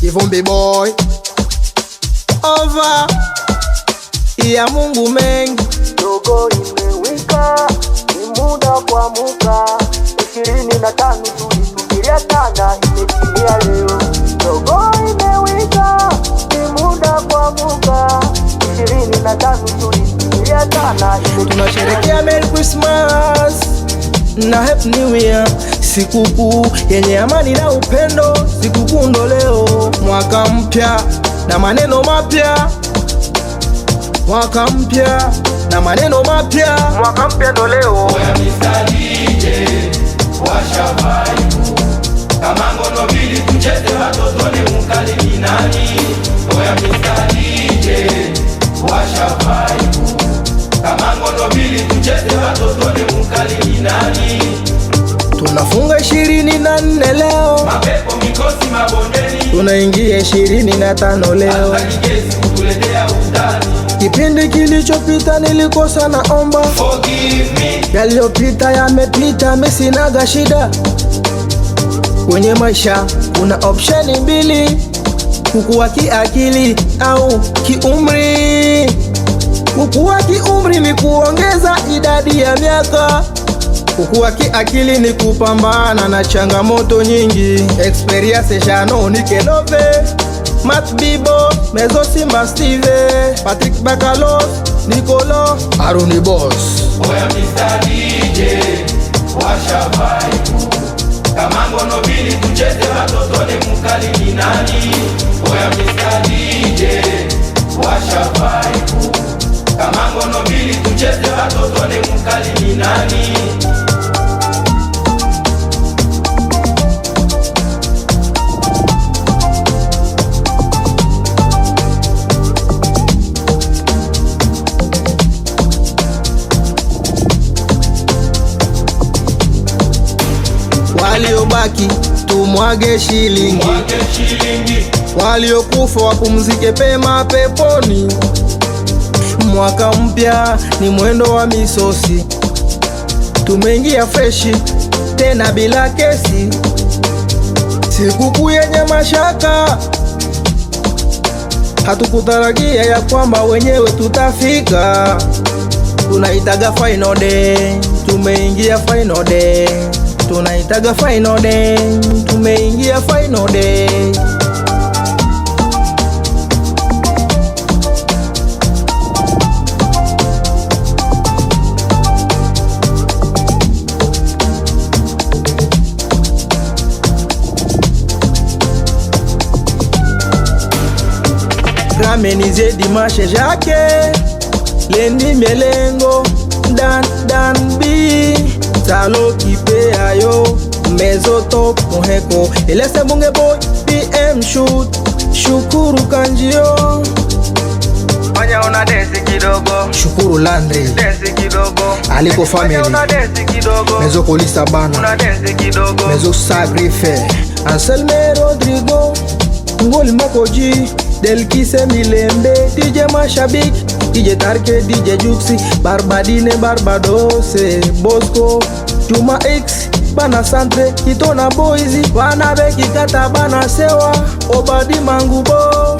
Ivumbi boy over ya Mungu mengi. Dogo imewika, ni muda kuamka. 25 tulisubiria sana, imetimia leo. Dogo imewika, ni muda kuamka. 25 tulisubiria sana, tunasherehekea Merry Christmas na Happy New Year, sikukuu yenye amani na upendo. Sikukuu ndo leo, mwaka mpya na maneno mapya. Mwaka mpya na maneno mapya. mwaka mpya ndo leo. Oya Mr. DJ, washa vibe. Kama ngono bili tucheze watoto ni mkali ni nani? Oya Mr. DJ, washa vibe. Kama ngono bili tucheze watoto ni mkali ni nani? Tunafunga 24 leo, Mapepo mikosi mabondeni, tunaingia 25 leo. hata kigesi kutuletea utani. Kipindi kilichopita nilikosa, naomba Forgive me. yaliyopita yamepita, mimi sinaga shida. Kwenye maisha kuna option mbili, kukua kiakili au kiumri. Kukua kiumri ni kuongeza idadi ya miaka, kukua kiakili ni kupambana na changamoto nyingi. Experience shano ni kelove Matt Bibo, Mezo Simba Steve, Patrick Bakalos, Nicolo, Aruni Boss. Oya Mr. DJ, washa vibe. Kama ngono bili tucheze watoto ni mkali ni nani? Oya Mr. DJ, washa vibe. Kama ngono bili tucheze watoto ni mkali ni nani? Waliobaki tumwage shilingi, Mwage shilingi. waliokufa wapumzike pema peponi. Mwaka mpya ni mwendo wa misosi, tumeingia freshi tena bila kesi. Sikukuu yenye mashaka, hatukutarajia ya kwamba wenyewe tutafika. Tunaitaga final day, tumeingia final day. Tunaitaga final day, tumeingia final day. Ramenize dimashe jake lendi melengo dan bi talo kipe ayo Mezo top moheko elese bunge boy PM shoot Shukuru Kanjio, Fanya una dance kidogo, Shukuru Landry, dance kidogo. Aliko family, Fanya una dance kidogo, Mezo Kolista una Bana, dance kidogo. Mezo Sagrife, Anselme Rodrigo, Ngoli Mokoji, Delkise Milembe, DJ Mashabik, DJ Tarke, DJ Juxi, Barbadine Barbadose, Bosco, Juma X, Bana Santre, Kitona Boizi, Bana Beki Kata Bana Sewa, Obadi Mangubo.